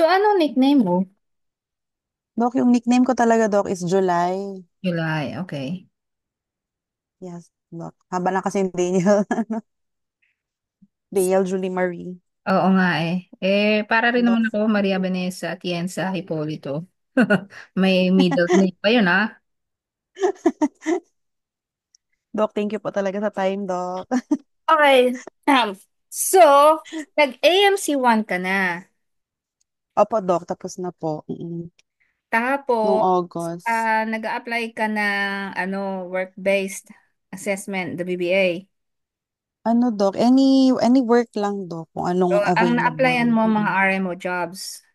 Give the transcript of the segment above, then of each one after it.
anong nickname mo? Doc, yung nickname ko talaga, Doc, is July. July, okay. Yes, Doc. Haba na kasi yung Daniel. Daniel Julie Marie. Oo nga eh. Para rin Doc, naman ako, Maria Vanessa Atienza Hipolito. May middle name pa yun, ah. Doc, thank you po talaga sa time, Doc. Okay. So, nag-AMC1 ka na. Opo, Doc, tapos na po. Nung Tapos, August. nag-a-apply ka ng work-based assessment, the BBA. Ano, Doc? Any work lang, Doc, kung So, anong ang na-applyan available. mo mga RMO jobs.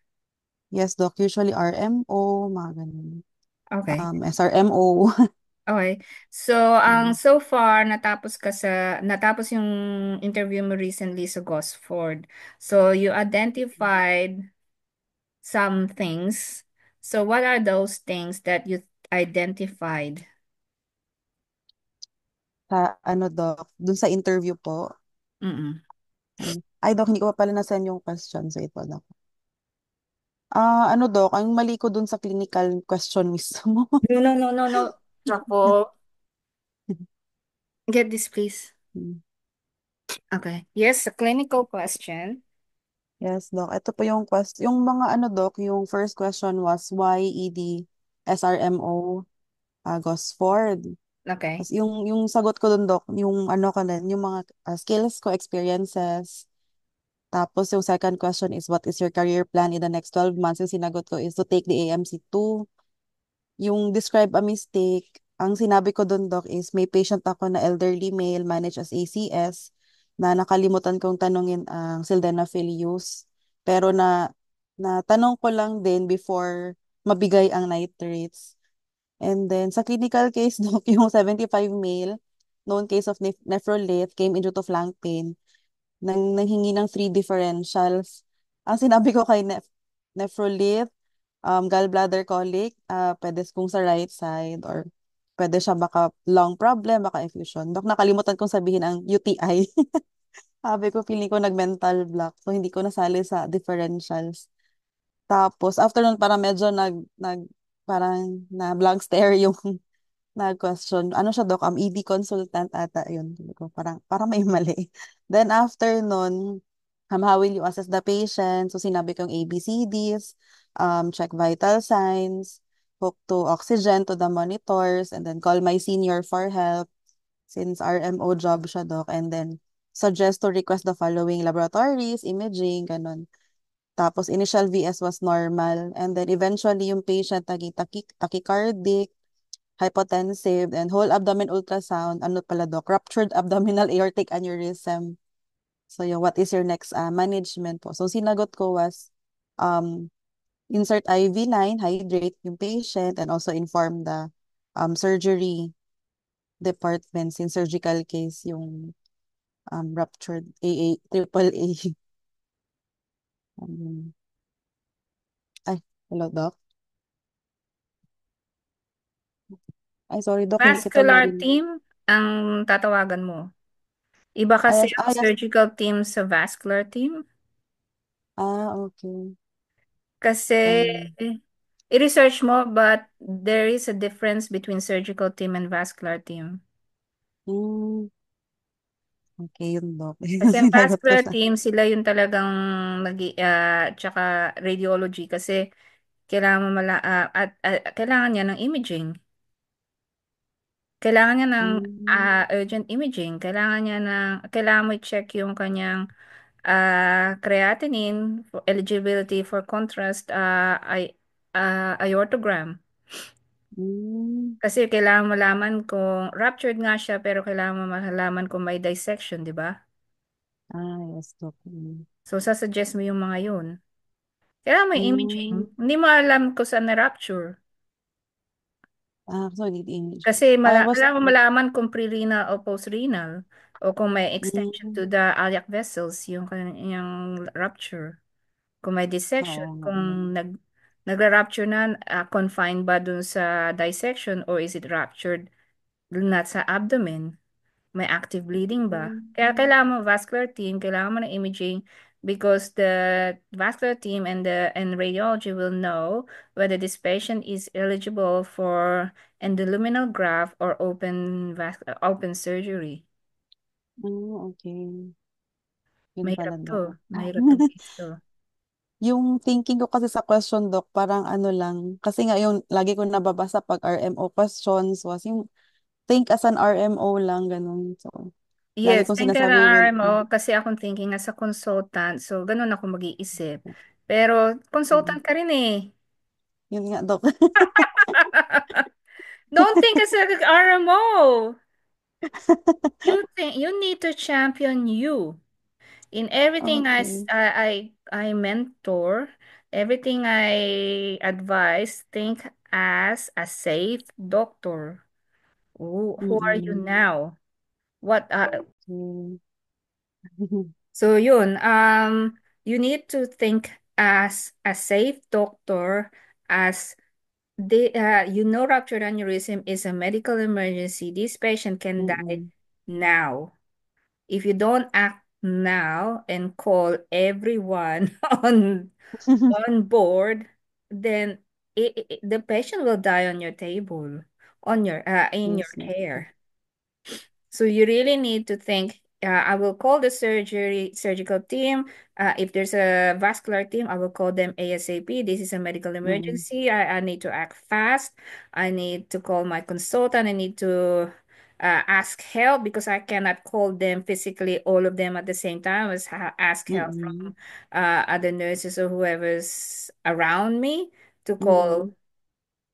Yes, Doc. Usually RMO, mga ganun. Okay. SRMO. Okay. So, so far natapos yung interview mo recently sa Gosford. So, you identified some things. So, what are those things that you identified? Sa ano, Doc? Dun sa interview po. Mm-mm. Ay, Doc, hindi ko pa pala na-send yung question. So, ito, Doc. Ano, Doc? Ang mali ko dun sa clinical question mismo. No, no, no, no, no. Naku. Get this, please. Okay. Yes, a clinical question. Yes, Doc. Ito po yung question. Yung mga ano, Doc, yung first question was why ED SRMO Gosford? Okay. Tapos yung sagot ko dun, Doc, yung ano ka din, yung mga skills ko, experiences. Tapos yung second question is what is your career plan in the next 12 months? Yung sinagot ko is to take the AMC2. Yung describe a mistake, ang sinabi ko dun, Doc, is may patient ako na elderly male managed as ACS na nakalimutan kong tanungin ang sildenafil use. Pero na tanong ko lang din before mabigay ang nitrates. And then sa clinical case, Doc, yung 75 male, known case of nephrolith, came in due to flank pain, nanghingi ng three differentials. Ang sinabi ko kay nephrolith, gallbladder colic, pwede kung sa right side or pwede siya baka lung problem, baka effusion. Dok, nakalimutan kong sabihin ang UTI. Sabi ko, feeling ko nag-mental block. So, hindi ko nasali sa differentials. Tapos, after nun, parang medyo parang na blank stare yung nag-question. Ano siya, Doc? ED consultant ata yun. Sabi ko, parang may mali. Then, after nun, how will you assess the patient? So, sinabi kong ABCDs, check vital signs, hook to oxygen to the monitors, and then call my senior for help since RMO job siya, Doc. And then, suggest to request the following laboratories, imaging, ganun. Tapos, initial VS was normal. And then, eventually, yung patient naging tachycardic, hypotensive, and whole abdomen ultrasound. Ano pala, Doc? Ruptured abdominal aortic aneurysm. So, yung what is your next management po? So, sinagot ko was, um, insert IV line, hydrate yung patient, and also inform the surgery departments in surgical case yung ruptured triple A. Um, ay, hello, Doc. Ay, sorry, Doc, hindi kita Vascular marinig. team ang tatawagan mo. Iba Ah, kasi yes, ang yes. surgical team sa vascular team. Okay. Kasi Um, i-research mo, but there is a difference between surgical team and vascular team. mm, okay, yun, Doc. Kasi ang Sinagot ko vascular siya. team, sila yung talagang tsaka radiology kasi kailangan mo kailangan niya ng imaging. Kailangan niya ng Mm, urgent imaging. Kailangan mo i-check yung kanyang creatinine for eligibility for contrast aortogram. mm. Kasi kailangan malaman kung ruptured nga siya pero kailangan mo malaman kung may dissection, di ba? Yes, Doc. So, sasuggest mo yung mga yun. Kailangan may imaging. Mm. Hindi mo alam kung saan na-rupture. So need image. Kasi I was, kailangan mo malaman kung pre-renal o post-renal o kung may extension to mm, the iliac vessels, yung kanyang rupture. Kung may dissection, oo nga. kung nagra-rupture na, confined ba dun sa dissection or is it ruptured dun na sa abdomen? May active bleeding ba? Kaya Mm. kailangan mo vascular team, kailangan mo ng imaging because the vascular team and radiology will know whether this patient is eligible for endoluminal graft or open surgery. Oh, okay. Yun Mahirap pala, to. Doc. Mahirap tong case to. Yung thinking ko kasi sa question, Doc, parang ano lang. Kasi nga yung lagi ko nababasa pag RMO questions was yung think as an RMO lang, ganun. So, lagi Yes, kong think ka ng sinasabi with, RMO kasi akong thinking as a consultant. So, ganun ako mag-iisip. Pero, mm, consultant ka rin eh. yun nga, Doc. Don't think as a RMO. You need to champion you. In everything Okay. I mentor, everything I advise, think as a safe doctor. Who are you Mm-mm. now? What Okay. So yun, you need to think as a safe doctor, as ruptured aneurysm is a medical emergency. This patient can die Mm-mm. now. If you don't act now and call everyone on board, then the patient will die on your table, on your in your Yes, Doc. care. So you really need to think. I will call the surgical team. If there's a vascular team, I will call them ASAP. This is a medical Mm-mm. emergency. I need to act fast. I need to call my consultant. I need to ask help because I cannot call them physically, all of them at the same time. I must ask help Mm-mm. from other nurses or whoever's around me to call Mm-mm.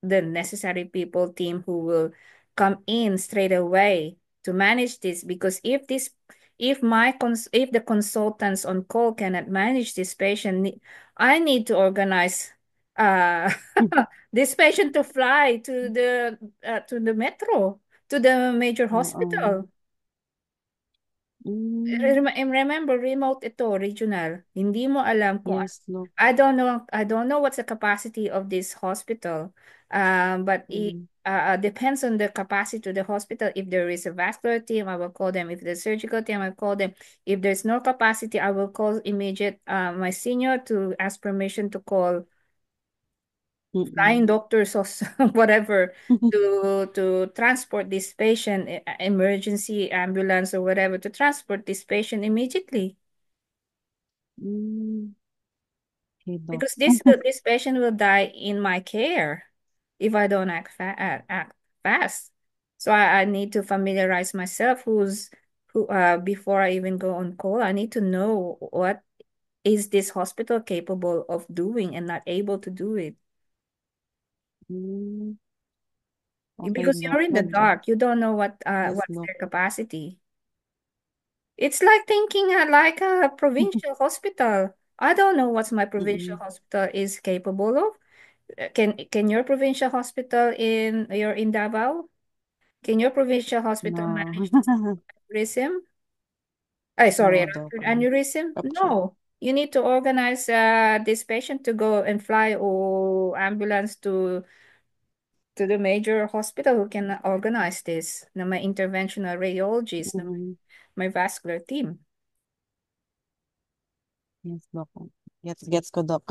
the necessary people team who will come in straight away to manage this, because if the consultants on call cannot manage this patient, I need to organize uh this patient to fly to the metro, to the major Oo. hospital. Mm. Remember, remote ito, regional. Hindi mo alam kung Yes, Doc. I don't know what's the capacity of this hospital. But it Mm. depends on the capacity of the hospital. If there is a vascular team, I will call them. If there's a surgical team, I call them. If there's no capacity, I will call immediate my senior to ask permission to call Mm-mm. flying doctors or whatever to transport this patient, emergency ambulance or whatever, to transport this patient immediately, Mm. Okay, Doc. because this patient will die in my care if I don't act fast. So I need to familiarize myself who before I even go on call. I need to know what is this hospital capable of doing and not able to do it, Mm. Okay, because Doc. you're in the dark. You don't know Yes, what's Doc. their capacity. It's like thinking like a provincial hospital. I don't know what my provincial Mm-mm. hospital is capable of. Can your provincial hospital you're in Davao? Can your provincial hospital No. manage this aneurysm? Sorry, No, Doc. ruptured aneurysm? Rupture. No. You need to organize this patient to go and fly or ambulance to the major hospital who can organize this. Na may interventional radiologist, na Mm-mm. may vascular team. Yes, Doc. Gets ko, Doc.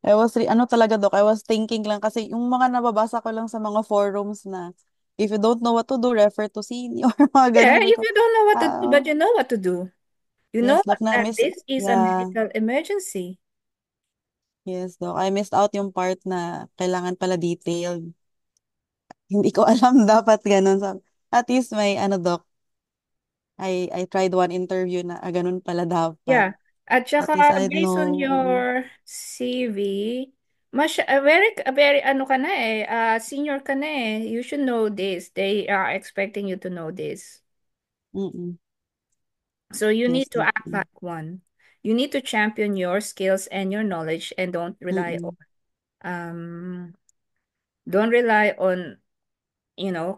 Ano talaga, Doc, I was thinking lang kasi yung mga nababasa ko lang sa mga forums na if you don't know what to do, refer to senior, mga Yeah, ganun. Sabi if ko, you don't know what to do, but ah, you know what to do. You know yes, Doc, na that miss, this is a yeah, medical emergency. yes, Doc, I missed out yung part na kailangan pala detailed. Hindi ko alam dapat ganun. At least may, ano, Doc, I tried one interview na, ganun pala dapat. Yeah. At At saka, least I based on know, your CV, very, ano ka na eh, senior ka na eh. You should know this. They are expecting you to know this. mm-mm, So you yes, need to Doc. act like one. You need to champion your skills and your knowledge, and Mm-mm, um don't rely on,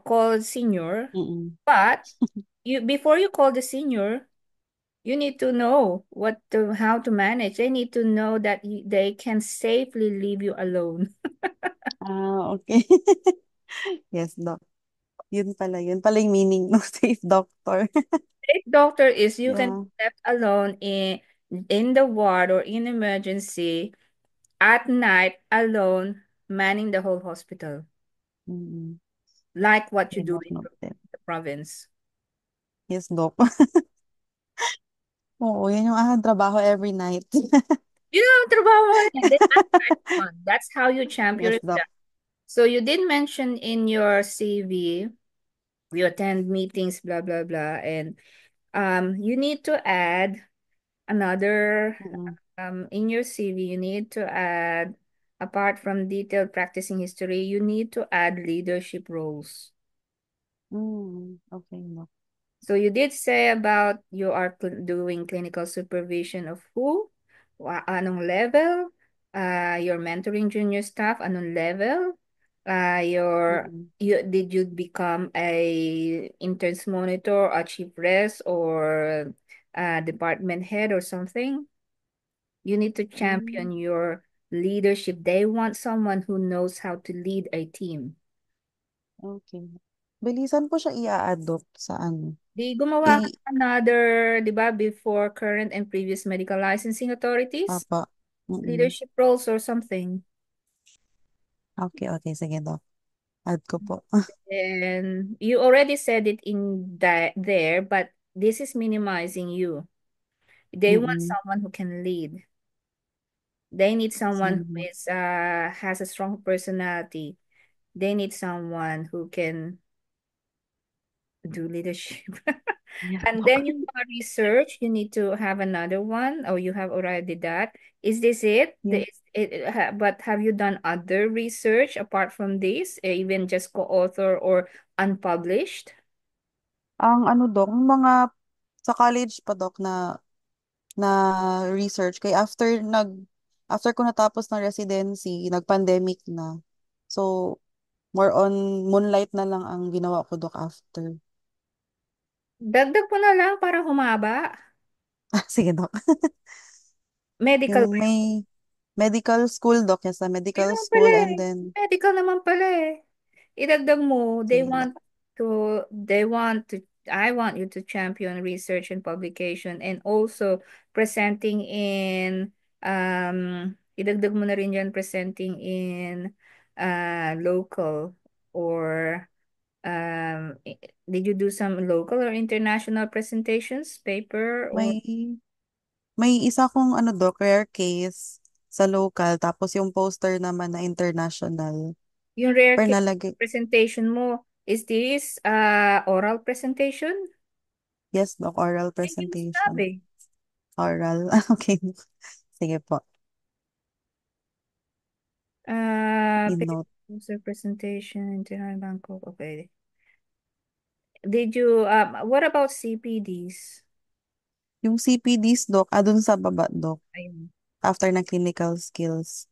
call senior. mm-mm, But before you call the senior, you need to know how to manage. They need to know that they can safely leave you alone. okay. Yes, Doc. Yun pala yung meaning ng safe doctor. Safe doctor is you can Yeah. be left alone in the ward or in emergency at night alone, manning the whole hospital, Mm-mm. like what you Okay, do Doc, in noted. the province. Yes, Doc. Oo, yun yung aking trabaho every night. You know, trabaho mo yan. That's nice one. That's how you champion Yes, it. Doc. So you did mention in your CV, you attend meetings, blah, blah, blah, and you need to add another Mm-mm. in your CV, you need to add, apart from detailed practicing history, you need to add leadership roles. Okay, Doc. So you did say about you are doing clinical supervision of who? Anong level? You're mentoring junior staff, anong level? Mm-mm. Did you become a interns monitor, a chief res, or a department head or something? You need to Mm, champion your leadership. They want someone who knows how to lead a team. okay. Bilisan po siya i-a-adopt sa ano. Di gumawa ka I, ng another, di ba, before current and previous medical licensing authorities, apa. Mm-mm. leadership roles or something. Okay, okay. Sige, Doc. Add ko po. And you already said it in that there, but this is minimizing you. They want Mm-mm. someone who can lead. They need someone Sige, who Doc. is has a strong personality. They need someone who can do leadership. Yes, And Doc. then yung mga research, you need to have another one, or you have already that. Is this it? Yung, But have you done other research apart from this, even just co-author or unpublished? ang ano, Doc, yung mga sa college pa, Doc, na research kay after ko natapos ng residency, nag-pandemic na. So, more on moonlight na lang ang ginawa ko, Doc, after. Dagdag po na lang para humaba. Sige, Doc. Medical Yung may medical school, Doc, yes, sa Yun medical naman pala school eh. and then, Medical naman pala eh. Idagdag mo, sige, Doc. I want you to champion research and publication and also presenting in, idagdag mo na rin yan, presenting in local or, did you do some local or international presentations, paper or May, may isa kong ano, Doc, rare case sa local, tapos yung poster naman na international. yung rare Pero case nalagay, presentation mo, is this oral presentation? yes, Doc, oral Yun yung presentation. sinabi. Oral. Okay. Sige po. In-note. User presentation, internal Bangkok. Okay. Did you, what about CPDs? Yung CPDs, Doc, dun sa baba, Doc, Ayun. after na clinical skills.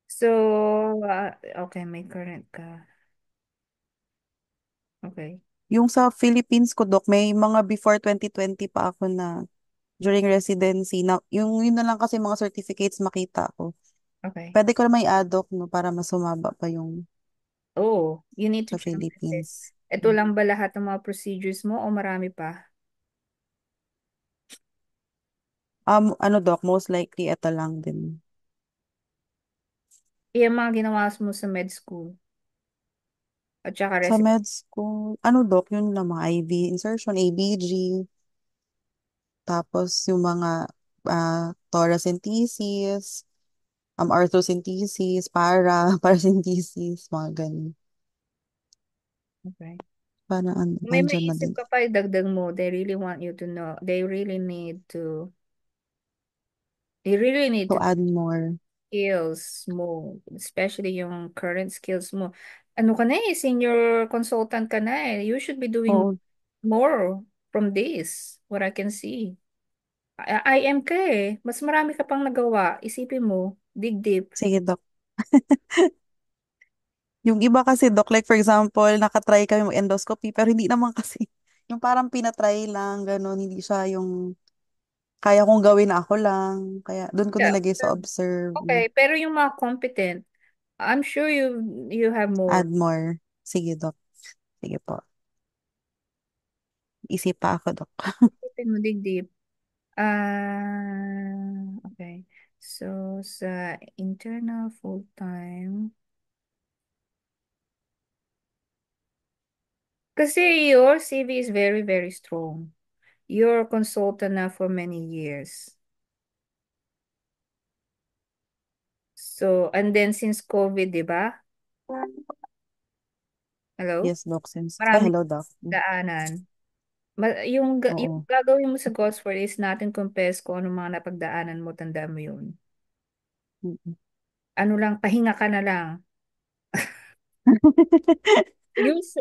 So, okay, may current ka. Okay. Yung sa Philippines ko, Doc, may mga before 2020 pa ako na during residency. Na, yung yun na lang kasi mga certificates makita ko. Okay. Pwede ko na may add, Doc, no, para mas sumaba pa yung Oh, you need to sa champion this. Philippines. Ito lang ba lahat ng mga procedures mo o marami pa? Ano, Doc, most likely ito lang din. Yung mga ginawa mo sa med school at saka Sa med school, ano, Doc, yun lang mga IV insertion, ABG, tapos yung mga thoracentesis, arthrocentesis, paracentesis, mga ganun. Okay. Para ano, Kung may nandyan na maisip din. ka pa, idagdag mo. They really want you to know. They really need To to add more. skills mo, especially yung current skills mo. Ano ka na eh, senior consultant ka na eh. You should be doing Oo, more from this, what I can see. IM ka eh. Mas marami ka pang nagawa. Isipin mo, dig deep. sige, Doc. Yung iba kasi, Doc, like for example, nakatry kami mag endoscopy, pero hindi naman kasi, yung parang pinatry lang, ganun, hindi siya yung kaya kong gawin na ako lang. Kaya doon ko Yeah. nilagay sa observe. Okay, pero yung mga competent, I'm sure you have more. Add more. Sige, Doc. Sige po. Isip pa ako, Doc. Isipin mo, digdib. Okay. So, sa internal full-time, kasi your CV is very, very strong. You're a consultant na for many years. So, and then since COVID, di ba? Hello? Yes, Doc. Since, ay, Maraming hello, Doc. daanan. Yung Oo. gagawin mo sa Gosford is natin compares kung ano mga napagdaanan mo, tandaan mo yun. Mm-mm. Ano lang, pahinga ka na lang.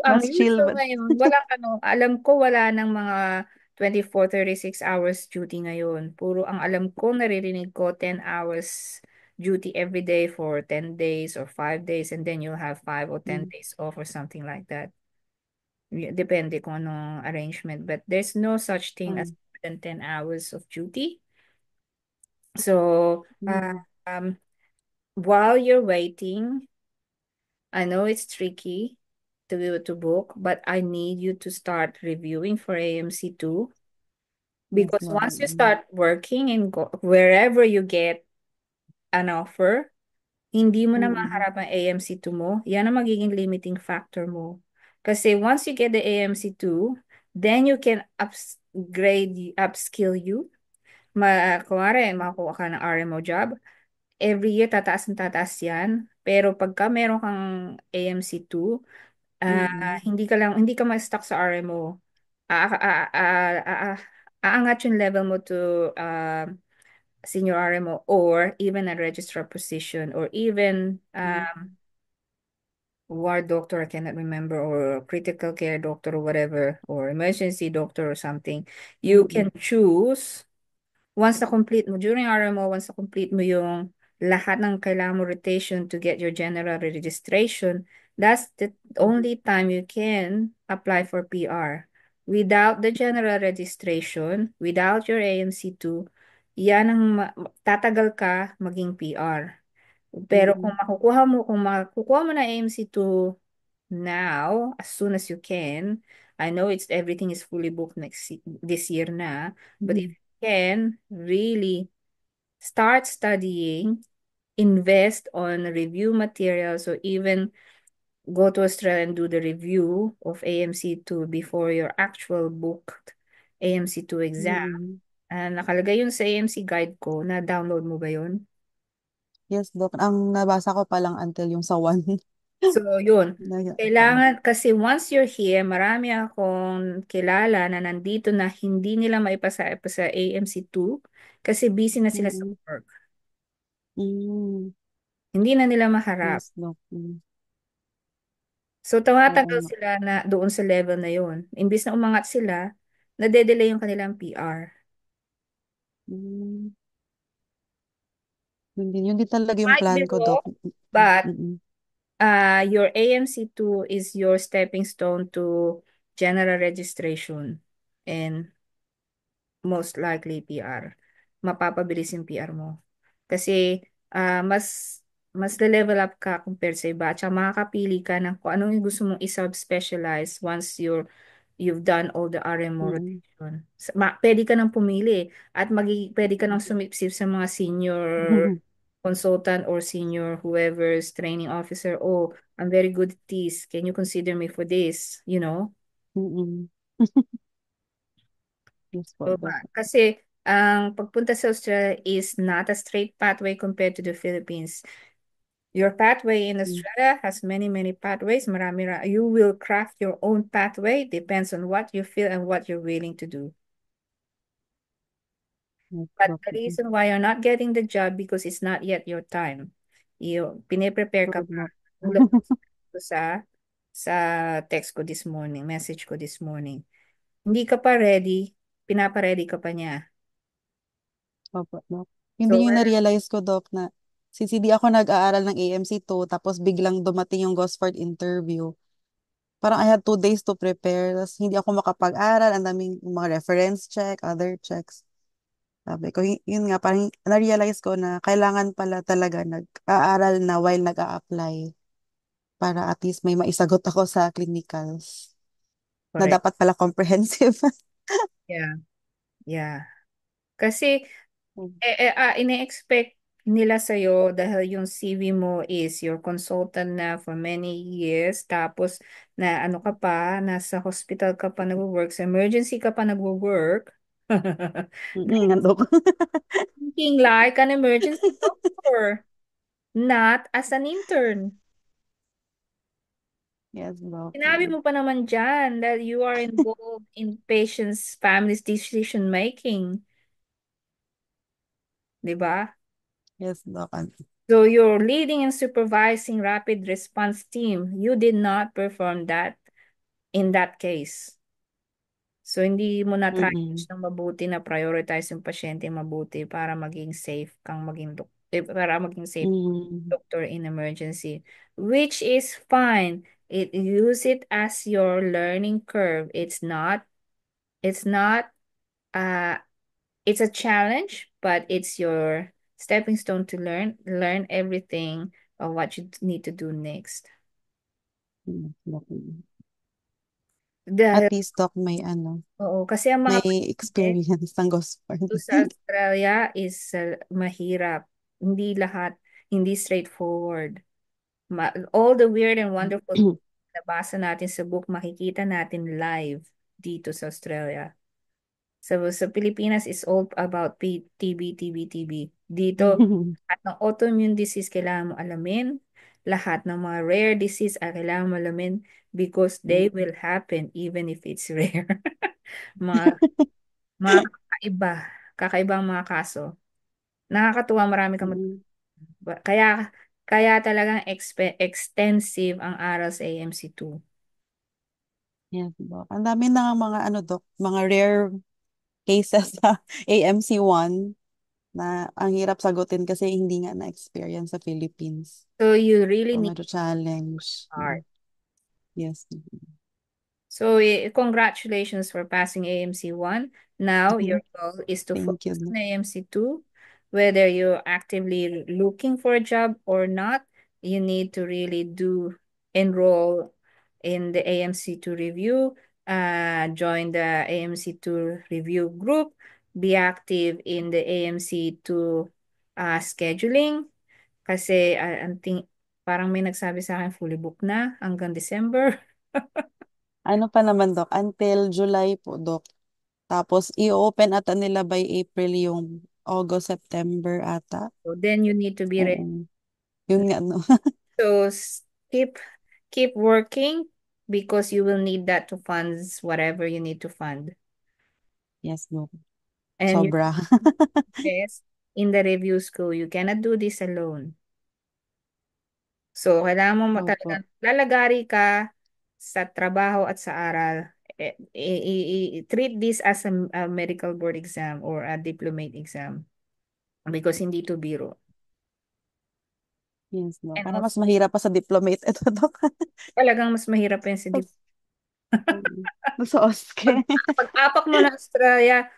Ang Mas chill usual ba? ngayon, walang ano, alam ko wala ng mga 24, 36 hours duty ngayon. Puro ang alam ko, naririnig ko 10 hours duty every day for 10 days or 5 days and then you'll have 5 or 10 Mm. days off or something like that. Depende kung anong arrangement. But there's no such thing as Oo. more than 10 hours of duty. So, Mm. while you're waiting, I know it's tricky to book, but I need you to start reviewing for AMC too. Yes, Because Doc. once you Mm. start working and go, wherever you get an offer, hindi mo na Mm. maharap ang AMC2 mo. Yan ang magiging limiting factor mo. Kasi once you get the AMC2, then you can upskill you. Kunwari, makakuha ka ng RMO job. Every year, tataas ng tataas yan. Pero pagka meron kang AMC2, Mm. hindi ka ma-stuck sa RMO. Ah, ah, ah, ah, ah, aangat yung level mo to senior RMO or even a registrar position or even Mm. ward doctor, I cannot remember, or critical care doctor or whatever, or emergency doctor or something. You Mm. can choose once na complete mo, during RMO, once na complete mo yung lahat ng kailangan mo rotation to get your general registration, that's the only time you can apply for PR. Without the general registration, without your AMC2, yan ang tatagal ka maging PR. Pero Mm. kung makukuha mo na AMC2 now, as soon as you can, I know everything is fully booked this year na, but if Mm. you can really start studying, invest on review materials, or even go to Australia and do the review of AMC2 before your actual booked AMC2 exam. Mm. Nakalagay yun sa AMC guide ko. Na-download mo ba yun? Yes, Doc. Ang nabasa ko pa lang until yung sa one. So, yun. Oo. Kailangan, kasi once you're here, marami akong kilala na nandito na hindi nila maipasa sa AMC2 kasi busy na sila sa Mm. work. Mm. Hindi na nila maharap. Yes, Doc. Mm. So, Oo tumatagal nga. sila na doon sa level na yun. Imbis na umangat sila, nade-delay yung kanilang PR. Mm. Yun din talaga yung Might plan be ko, Doc. low, but Mm. your AMC2 is your stepping stone to general registration. And most likely PR. Mapapabilis yung PR mo. Kasi mas level up ka compared sa iba. At saka makakapili ka ng kung anong gusto mong i-subspecialize once you've done all the RMO Mm. rotation. Pwede ka nang pumili at pwede ka nang sumipsip sa mga senior Mm. consultant or senior whoever's training officer. Oh, I'm very good at this. Can you consider me for this? You know? Mm. Yes po, So, Doc. kasi ang pagpunta sa Australia is not a straight pathway compared to the Philippines. Your pathway in Mm. Australia has many, many pathways. You will craft your own pathway. Depends on what you feel and what you're willing to do. Yes, But Doc. the Mm. reason why you're not getting the job because it's not yet your time. Pine-prepare ka True, pa. Doc. Tulad ko sa text ko this morning, message ko this morning. Hindi ka pa ready, pinapa-ready ka pa niya. Opo, Doc. So, Hindi yung na-realize ko, Doc, na since hindi ako nag-aaral ng AMC2, tapos biglang dumating yung Gosford interview, parang I had 2 days to prepare. Tapos hindi ako makapag-aral. Ang daming mga reference check, other checks. Sabi ko, yun nga, parang na-realize ko na kailangan pala talaga nag-aaral na while nag-a-apply para at least may maisagot ako sa clinicals na correct. dapat pala comprehensive. Yeah. Yeah. Kasi ine-expect nila sa'yo dahil yung CV mo is your consultant na for many years, tapos na ano ka pa, nasa hospital ka pa nag-work, sa emergency ka pa nag-work. Nandok. Thinking like an emergency doctor, not as an intern. Yes, Doc. Sinabi mo pa naman dyan that you are involved in patients' families' decision making, di ba? Yes, Doc. So you're leading and supervising rapid response team. You did not perform that in that case. So hindi mo na try Mm-mm. ng mabuti na prioritize yung pasyente mabuti para maging safe kang maging para maging safe Mm. doctor in emergency, which is fine. Use it as your learning curve. It's not uh it's a challenge, but it's your stepping stone to learn everything of what you need to do next. Yes, Doc. At Dahil, least, Doc, may ano, oo, kasi ang mga may pasyente experience ng Gosford. dito sa Australia is mahirap. Hindi lahat, hindi straightforward. All the weird and wonderful things na nabasa natin sa book, makikita natin live dito sa Australia. Sa Pilipinas is all about TB, TB, TB. Dito, lahat ng autoimmune disease kailangan mo alamin. Lahat ng mga rare disease kailangan mo alamin because they will happen even if it's rare. Mga, mga kakaibang mga kaso. Nakakatuwa, marami kang kaya, kaya talagang extensive ang aral sa AMC2. Yes, Doc. Ang dami na nga mga ano, Doc, mga rare cases sa AMC1 na ang hirap sagutin kasi hindi nga na-experience sa Philippines. So you really So, need medyo challenge. art. Yes. So, congratulations for passing AMC1. Now, your goal is to Thank you, focus Doc. on AMC2. Whether you're actively looking for a job or not, you need to really do enroll in the AMC2 review, join the AMC2 review group, be active in the AMC2 scheduling. Kasi, parang may nagsabi sa akin, fully booked na hanggang December. Ano pa naman, Doc? Until July po, Doc. Tapos, i-open ata nila by April yung August, September ata. So then you need to be ready. Oo. Yun nga, no? So keep keep working because you will need that to fund whatever you need to fund. Yes, Doc. And you Sobra. invest in the review school. You cannot do this alone. So kailangan mo Opo. talagang lalagari ka sa trabaho at sa aral. Treat this as a medical board exam or a diplomate exam because hindi to biro. Yes, Doc. And Para mas also, mahirap pa sa diplomate ito, Doc. talagang mas mahirap pa yun sa Oo. Sa OSCE. pag-apak mo na Australia,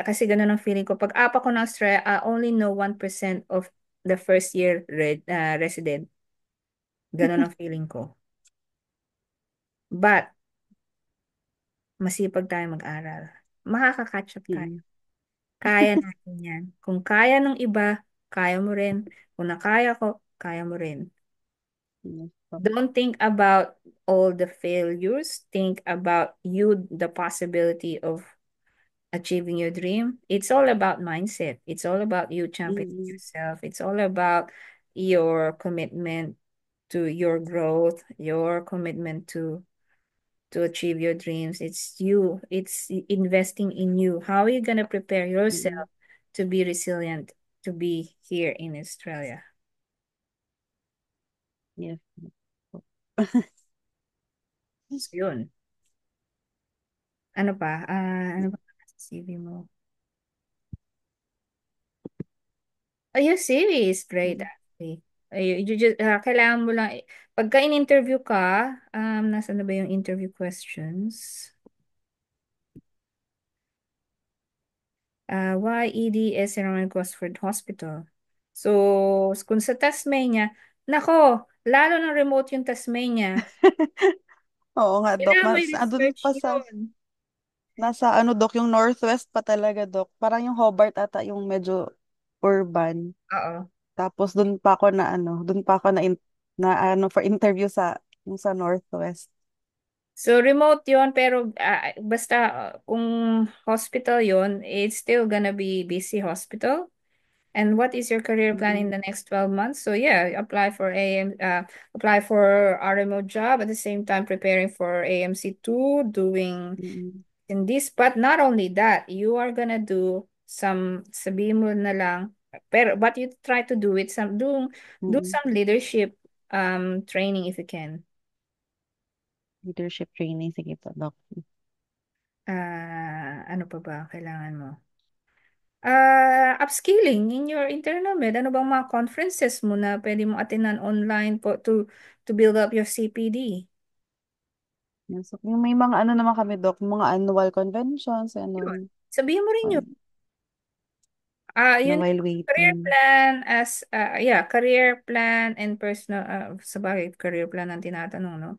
kasi ganun ang feeling ko. Pag-apak ko ng Australia, I only know 1% of the first year resident. Ganun ang feeling ko. But, masipag tayo mag-aral. Makaka-catch up tayo. Mm. Kaya natin yan. Kung kaya ng iba, kaya mo rin. Kung nakaya ko, kaya mo rin. Yes, Doc. Don't think about all the failures. Think about you, the possibility of achieving your dream. It's all about mindset. It's all about you championing Mm. yourself. It's all about your commitment to your growth, your commitment to achieve your dreams. It's you. It's investing in you. How are you gonna prepare Mm. yourself to be resilient, to be here in Australia? Yes. So yun. Ano pa? Ano pa sa CV mo? Oh, your CV is great actually. Kailangan mo lang, pagka in-interview ka, nasa na ba yung interview questions? Why ED is Roman Gosford Hospital? So, kung sa Tasmania, nako, lalo ng remote yung Tasmania. Oo nga, Doc. Kailangan may Mas, andun research pa sa, yun. nasa ano, Dok, yung Northwest pa talaga, Dok. Parang yung Hobart ata yung medyo urban. Oo. Tapos dun pa ako na ano, dun pa ako na ano for interview yung sa Northwest. So remote yon pero basta kung hospital yon, it's still gonna be busy hospital. And what is your career plan in Mm-mm. the next 12 months? So yeah, apply for RMO job at the same time preparing for AMC2, doing Mm-mm. in this. But not only that, you are gonna do some, sabihin mo na lang, pero but you try to do it do Mm-mm. some leadership training if you can. Leadership training, sige po, Dok. Ano pa ba kailangan mo? Upskilling in your internal med. Ano bang mga conferences mo na pwede mo attendan online po to build up your CPD? Yes, so, yung may mga ano naman kami, Dok, mga annual conventions, Yun. ano, Sabihin mo rin yun. na Yun while yung career waiting. plan yeah, career plan and personal, sa bagay, career plan ang tinatanong, no?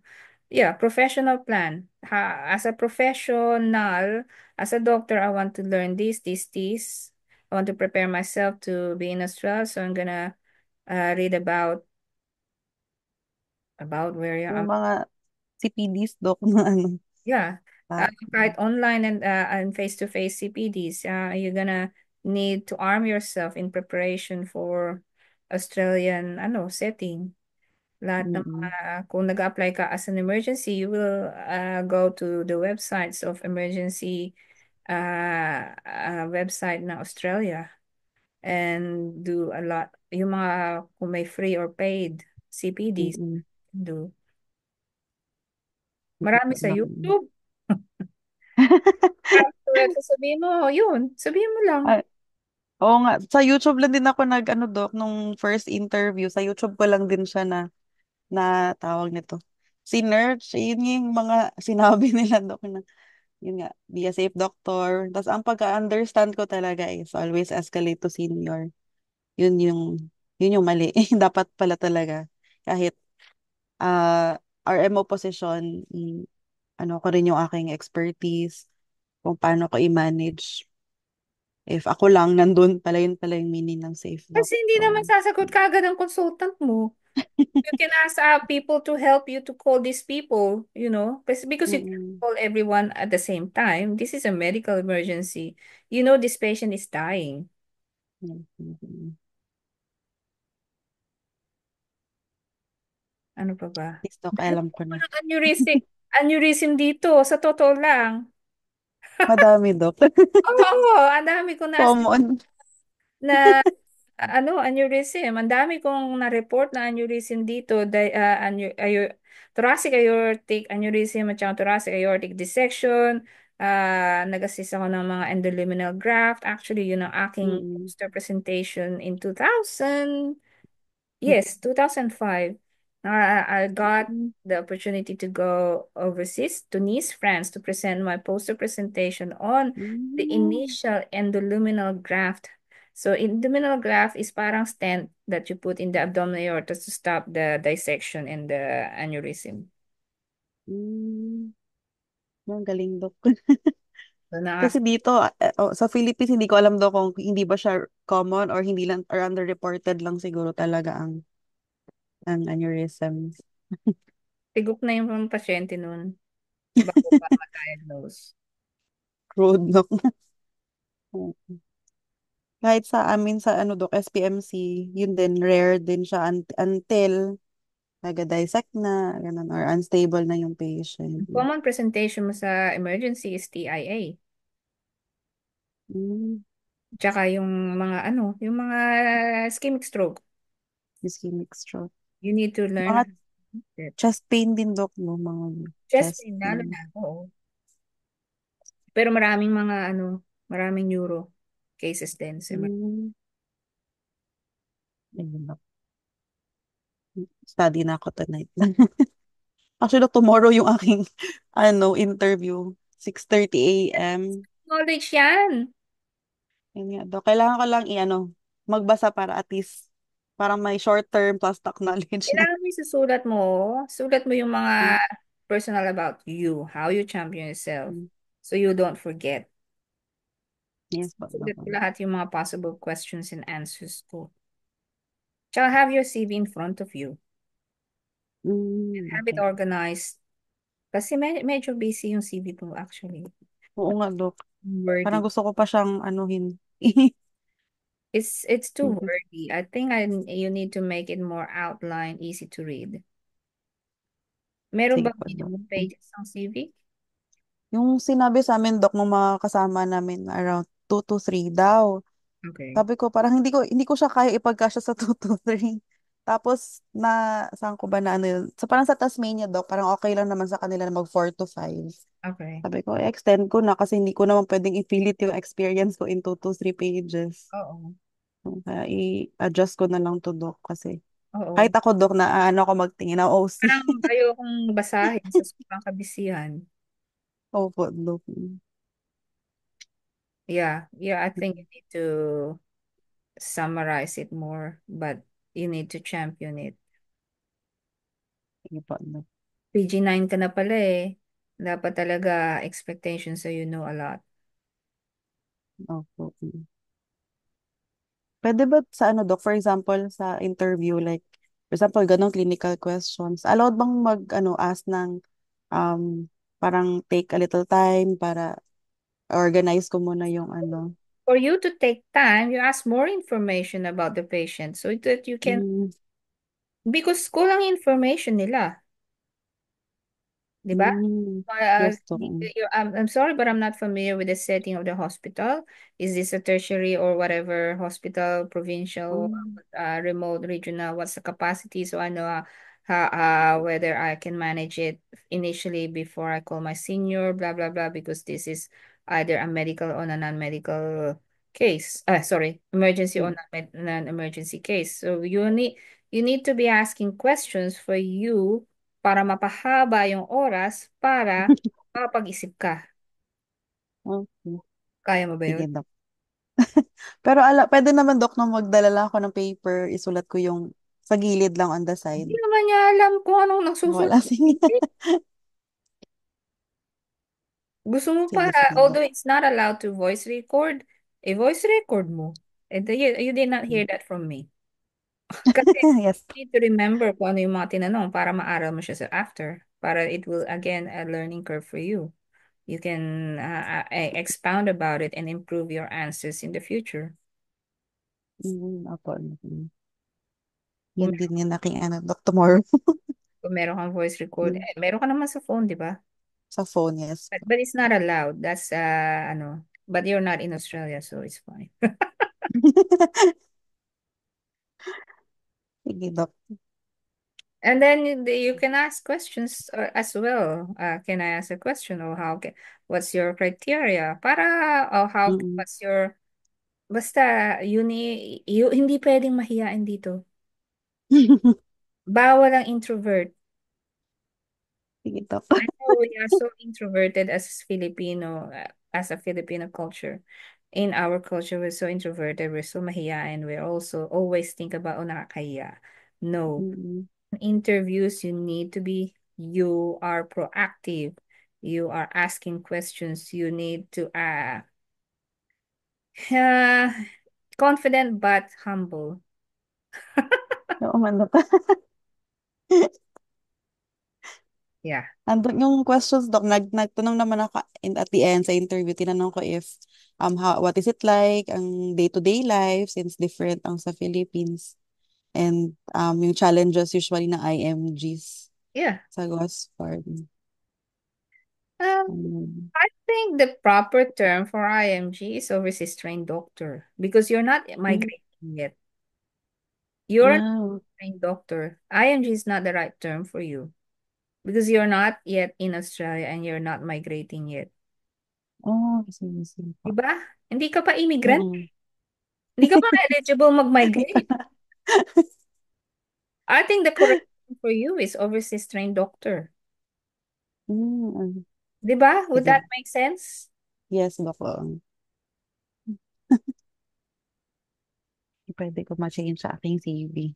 Yeah, professional plan. As a professional, as a doctor, I want to learn this. I want to prepare myself to be in Australia, so I'm gonna read about where you Yung am. mga CPDs, Dok, na ano, Yeah, ah, kahit online and face-to-face CPDs, you're gonna need to arm yourself in preparation for Australian setting. Lahat ng mga, mm-mm. kung nag-apply ka as an emergency, you will go to the websites of emergency website ng Australia and do a lot. Yung mga kung may free or paid CPDs, Mm-mm. do. Sige Marami po, sa Dok. YouTube. Sabihin mo, yun. Sabihin mo lang. Ah, oo nga, sa YouTube lang din ako ano, Dok, nung first interview, sa YouTube ko lang din siya na tawag nito. Sinerch, yun yung mga sinabi nila, Dok, na yun nga, be a safe doctor. Tapos ang pagka-understand ko talaga is always escalate to senior. Yun yung, yun yung mali. Dapat pala talaga. Kahit RMO position, ano ko rin yung aking expertise, kung paano ko i-manage. If ako lang, nandun pala yun pala yung meaning ng safe Kasi hindi doctor. naman sasagot kaagad ang consultant mo. You can ask people to help you to call these people, because you can't Mm-mm. call everyone at the same time. This is a medical emergency. This patient is dying. Mm-mm. Ano pa ba? Yes, Doc, Dami alam ko ko na. ng aneurysm dito, sa totoo lang. Madami, Doc. Oo, ang dami ko Common. na aneurysm. Ang dami kong na-report na aneurysm dito. Thoracic aortic aneurysm at saka thoracic aortic dissection. Nag-assist ako ng mga endoluminal graft. Actually, yun ang aking Mm-mm. poster presentation in 2000. Yes, 2005. I got the opportunity to go overseas to Nice, France, to present my poster presentation on the Mm-mm. initial endoluminal graft. So, endoluminal graft is parang stent that you put in the abdominal aorta to stop the dissection and the aneurysm. Mm. Ang galing, Doc. So, Kasi dito, sa Philippines, hindi ko alam daw kung hindi ba siya common or hindi lang, or underreported lang siguro talaga ang aneurysms. tigok na yung mga pasyente nun bago pa ma-diagnose. Road, Doc. Kahit sa amin sa ano, Doc, SPMC, yun din, rare din siya until nag-dissect na, ganun, or unstable na yung patient. Common presentation mo sa emergency is TIA. Mm, Tsaka yung mga ischemic stroke. ischemic stroke. You need to Mga learn that. chest pain din, Doc, no? Mga Chest chest pain, lalo pain. na. Oo. Pero maraming neuro cases din. Mm, ayun, Doc. Study na ako tonight. Actually, Doc, tomorrow yung aking interview. 6:30 a.m. Knowledge yan. Yun nga, Doc. Kailangan ko lang magbasa para at least parang may short-term plus stock knowledge na. Kailangan mo susulat mo. Sulat mo yung mga Mm, personal about you, how you champion yourself. mm, So you don't forget. Yes po, Sulat Doc. ko lahat yung mga possible questions and answers ko. Tsaka have your CV in front of you. Have it Okay. organized. Kasi medyo busy yung CV ko actually. Oo nga, Doc. Parang Wordy. gusto ko pa siyang anuhin. It's too Mhm. wordy. I think you need to make it more outline, easy to read. Meron Sige bang po, Doc. minimum pages ang CV? Yung sinabi sa amin, Doc, ng mga kasama namin, around 2 to 3 daw. Okay. Sabi ko, parang hindi ko siya kaya ipagkasya sa 2 to 3. Tapos, saan ko ba na ano yun? So, parang sa Tasmania, Doc, parang okay lang naman sa kanila na mag 4 to 5. Okay. Sabi ko, extend ko na kasi hindi ko naman pwedeng ipilit yung experience ko in 2 to 3 pages. Oo. Kaya i-adjust ko na lang to, Doc, kasi kahit Oo. ako, Doc, na ano ako magtingin ng OC. Parang ayokong basahin sa sobrang kabisihan. Opo, Doc. Yeah. Yeah, I think you need to summarize it more, but you need to champion it. Sige po, Doc. PG9 ka na pala eh. Dapat talaga expectation so you know a lot. Opo. Pwede ba sa ano, Doc, for example, sa interview, like, for example, ganong clinical questions, allowed bang ask ng, um, parang take a little time para organize ko muna yung ano. For you to take time, you ask more information about the patient so that you can, Mm, because kulang information nila. Di ba? mm, yes, Doc. I'm sorry, but I'm not familiar with the setting of the hospital. Is this a tertiary or whatever hospital, provincial, Mm, remote, regional? What's the capacity? So I know whether I can manage it initially before I call my senior, blah, blah, blah, because this is either a medical or a non-medical case. Sorry, emergency or mm. non-emergency case. So you need to be asking questions for you para mapahaba yung oras para makapag-isip ka. Okay. Kaya mo ba yun? Sige, Doc. Pero pwede naman, Doc, na magdala lang ako ng paper, isulat ko yung sa gilid lang on the Hindi side. naman niya alam kung anong nagsusulat. Wala, sige. Gusto mo pa, Sige, Doc. although it's not allowed to voice record, voice record mo. And you did not hear that from me. Kasi Yes. you need to remember kung ano yung mga tinanong para maaral mo siya sa after. Para it will, again, a learning curve for you. You can expound about it and improve your answers in the future. Opo. Kung, Yun din yung aking ano, Doc, tomorrow. kung meron kang voice record, meron ka naman sa phone, di ba? Sa phone, yes. But it's not allowed. That's ano. But you're not in Australia, so it's fine. Sige, Doc. And then you can ask questions as well. Can I ask a question or what's your criteria? Para or Mm-mm. what's your basta hindi pwedeng mahiyain dito. Bawal ang introvert. Sige, Doc. I know we are so introverted as Filipino, as a Filipino culture. In our culture, we're so introverted, we're so mahiyain, we also always think about, oh, nakakahiya. No. Mm-mm. In interviews, you are proactive. You are asking questions. You need to, uh, confident but humble. Oo man, Doc. Yeah. Andun yung questions, Doc. Nagtanong naman ako at the end sa interview. Tinanong ko if, what is it like, ang day-to-day life, since different ang sa Philippines. And, yung challenges usually ng IMGs Yeah. sa Gosford. Um, Um, I think the proper term for IMG is overseas trained doctor because you're not mm, migrating yet. You're a ah, trained doctor. IMG is not the right term for you because you're not yet in Australia and you're not migrating yet. oh, sige, sige po. Diba? Hindi ka pa immigrant. Mm-mm. Hindi ka pa eligible mag-migrate. I think the correct term for you is overseas trained doctor. Mm, Diba? Would sige. that make sense? Yes, Doc. Pwede ko ma-change sa aking CV.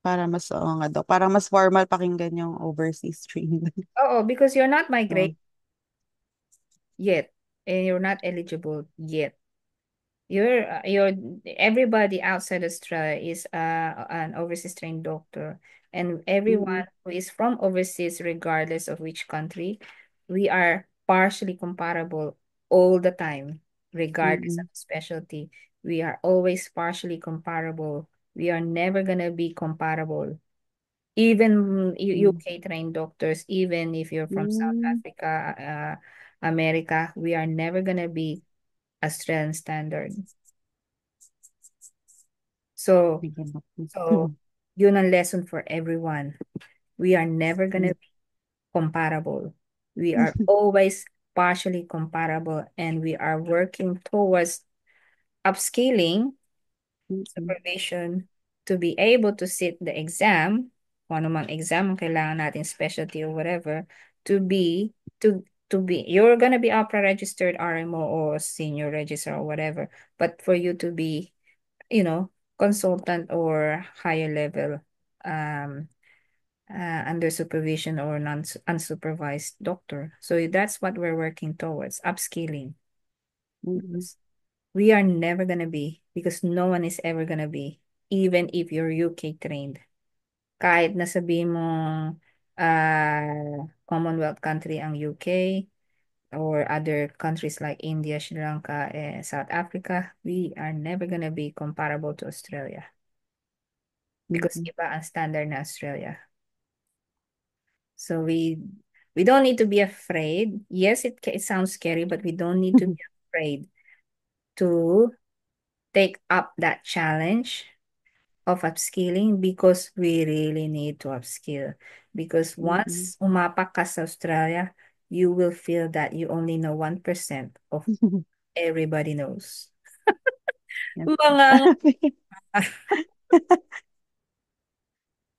Para mas, oo nga, Doc. Para mas formal pakinggan yung overseas trained. Oo, because you're not Oh, migrating. yet, and you're not eligible yet. You're everybody outside Australia is an overseas trained doctor, and Mm-mm. everyone who is from overseas, regardless of which country, we are partially comparable all the time, regardless of Mm-mm. specialty. We are always partially comparable. We are never gonna be comparable. Even UK trained doctors, even if you're from South Mm-mm. Africa, America, we are never gonna be Australian standard. So, Bigyan ako. so yun ang lesson for everyone. We are never gonna be comparable. We are always partially comparable, and we are working towards upscaling Mm-mm. supervision to be able to sit the exam, kung ano mang exam ang kailangan natin, specialty or whatever, to be, you're gonna be opera registered RMO or senior register or whatever, but for you to be, you know, consultant or higher level, um, under supervision or unsupervised doctor. So that's what we're working towards, upskilling. Mm-mm. We are never gonna be, because no one is ever gonna be, even if you're UK trained. Kahit na sabihin mo Commonwealth country ang UK or other countries like India, Sri Lanka, South Africa, we are never gonna be comparable to Australia because Mm-mm. iba ang standard na Australia. So we don't need to be afraid. Yes, it sounds scary, but we don't need to be afraid to take up that challenge of upskilling, because we really need to upskill. Because Mm-mm. once umapak ka sa Australia, you will feel that you only know 1% of everybody knows. Yes. Mga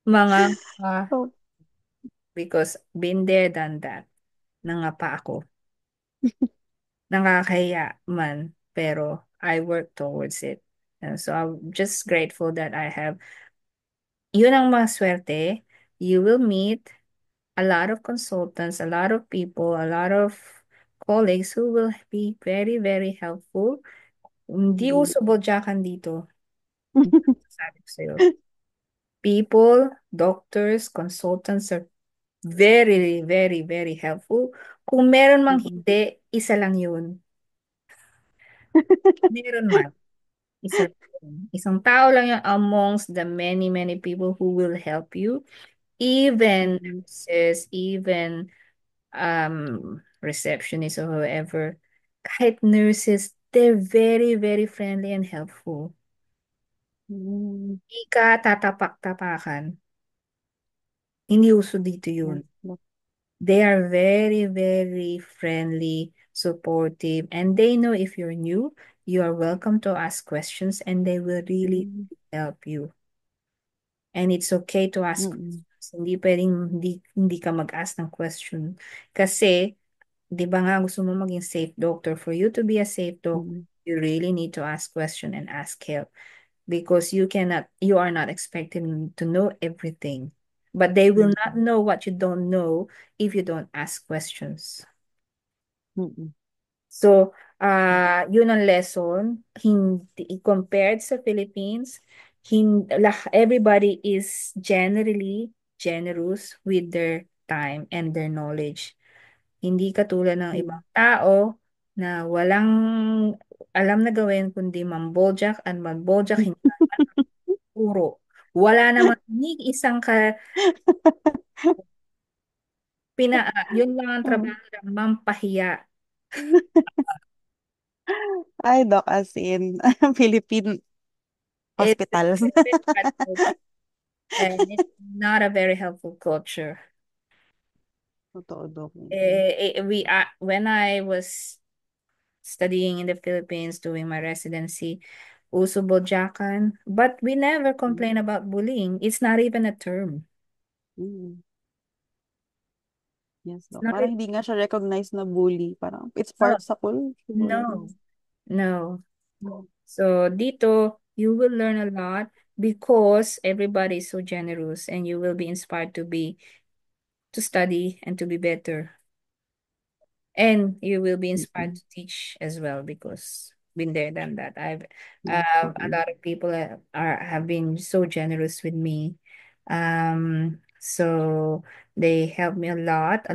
mga Oh. because been there, done that. Nangapa ako. Nakakahiya man, pero I work towards it. And so I'm just grateful that I have, yun ang mga swerte. You will meet a lot of consultants, a lot of people, a lot of colleagues who will be very, very helpful. Hindi Mm-mm. uso bodyakan dito. Sabi ko sa'yo. People, doctors, consultants are very, very, very helpful. Kung meron mang Mm-mm. hindi, isa lang yun. Meron man. Isa lang. Isang tao lang yun amongst the many, many people who will help you. Even Mm-mm. nurses, even receptionist or whoever, kahit nurses, they're very, very friendly and helpful. Mm. Hindi ka tatapak-tapakan. Hindi uso dito Yes. yun. Look. They are very, very friendly, supportive, and they know if you're new, you are welcome to ask questions and they will really Mm. help you. And it's okay to ask Mm-mm. questions. Hindi pwedeng hindi ka mag-ask ng question. Kasi, di ba nga gusto mo maging safe doctor? For you to be a safe doctor, Mm-mm. you really need to ask question and ask help, because you are not expected to know everything. But they will not Mm-mm. know what you don't know if you don't ask questions. Mm-mm. So, yun ang lesson. Hindi, compared sa Philippines, everybody is generally generous with their time and their knowledge. Hindi katulad ng ibang Mm-mm. tao na walang alam na gawin kundi mamboljak at magboljak, hindi puro. Wala naman ni isang yun lang ang Mm. trabaho ng mampahiya. Ay, Doc, as in, Philippine It's a hospitals. little bit bad culture, and it's not a very helpful culture. Totoo, Doc. Mm-mm. When I was studying in the Philippines, doing my residency, uso bodyakan, but we never complain about bullying. It's not even a term. Mm-mm. Yes, It's Doc. not Parang even, hindi nga siya recognized na bully. Parang it's no, part sa culture. no, no. Mm. So dito, you will learn a lot because everybody is so generous, and you will be inspired to study and to be better. And you will be inspired Mm-mm. to teach as well because been there, done that. I've Yes po. a lot of people have been so generous with me. So they help me a lot.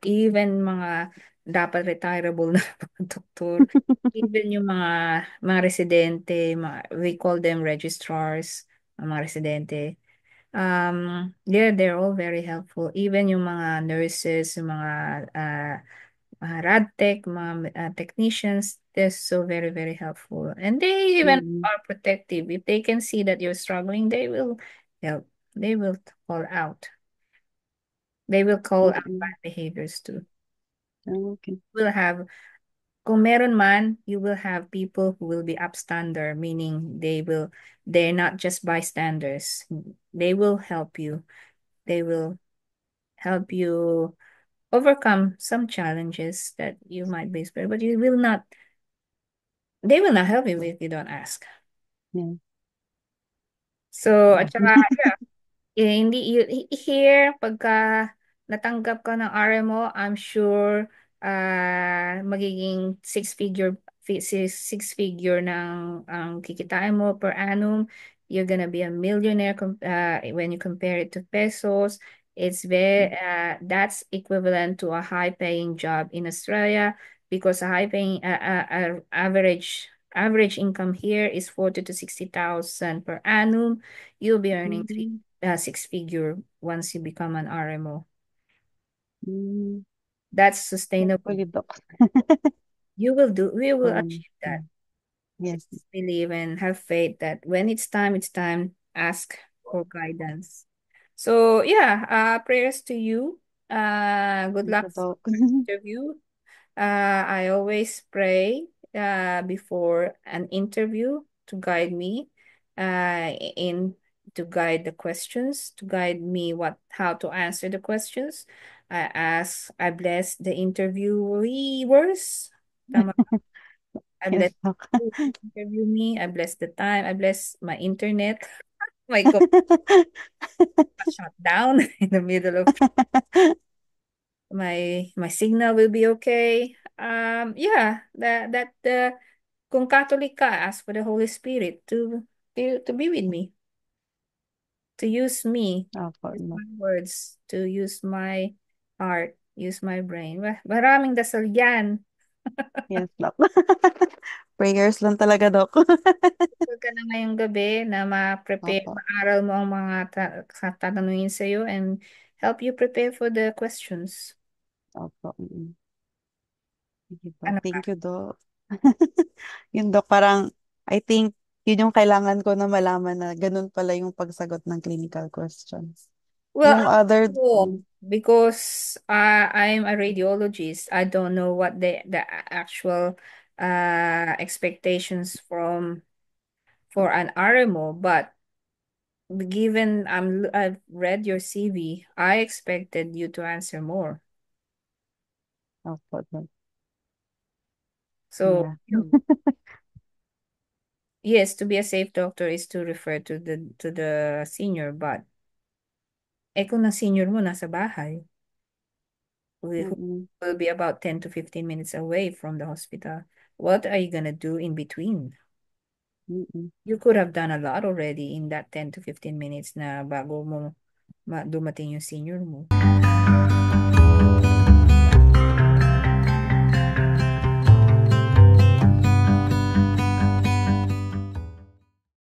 Even mga dapat retirable na mga doktor, even yung mga residente, we call them registrars, ang mga residente. They're all very helpful. Even yung mga nurses, yung mga rad tech, mga technicians, they're so very, very helpful. And they even Mm-mm. are protective. If they can see that you're struggling, they will help. They will call out. They will call out Mm-mm. bad behaviors too. Okay. Will have, kung meron man, you will have people who will be upstander, meaning they're not just bystanders. They will help you. They will help you overcome some challenges that you might be experiencing, but they will not help you if you don't ask. Yeah. So, Yeah. at saka, hindi here pagka natanggap ka ng RMO, I'm sure magiging six figure ng ang kikitain mo per annum. You're gonna be a millionaire when you compare it to pesos. That's equivalent to a high paying job in Australia because a high paying average income here is 40 to 60,000 per annum. You'll be earning Mm-mm. six figure once you become an RMO. Mm. That's sustainable. Hopefully, Doc. We will achieve Yeah. that. Yes. Just believe and have faith that when it's time, ask for guidance. So yeah, prayers to you. Good Thank luck you, for Doc. the interview. I always pray before an interview to guide me in to guide the questions, to guide me how to answer the questions. I bless the interviewers. Tama. I Yes, bless Doc. who interview me. I bless the time. I bless my internet. My God, shut down in the middle of my signal will be okay. Yeah, kung Catholic ka, ask for the Holy Spirit to be with me, to Opo, use Doc. my words, to use my heart, use my brain. Maraming dasal yan. Yes, Doc. Prayers lang talaga, Doc. Huwag ka na ngayong gabi na Opo. maaral mo ang mga tatanungin sa'yo and help you prepare for the questions. Opo. Mm. Sige po. Ano pa? Thank you, Doc. Yun, Doc, parang, I think, yun yung kailangan ko na malaman na ganun pala yung pagsagot ng clinical questions. Well, Yung other, no, because I'm a radiologist. I don't know what the actual expectations for an RMO, but given I've read your CV, I expected you to answer more. opo, Doc. So, Yeah. yes, to be a safe doctor is to refer to the senior, but kung na senior mo nasa bahay, who Mm-mm. will be about 10 to 15 minutes away from the hospital, what are you gonna do in between? Mm-mm. You could have done a lot already in that 10 to 15 minutes na bago mo dumating yung senior mo.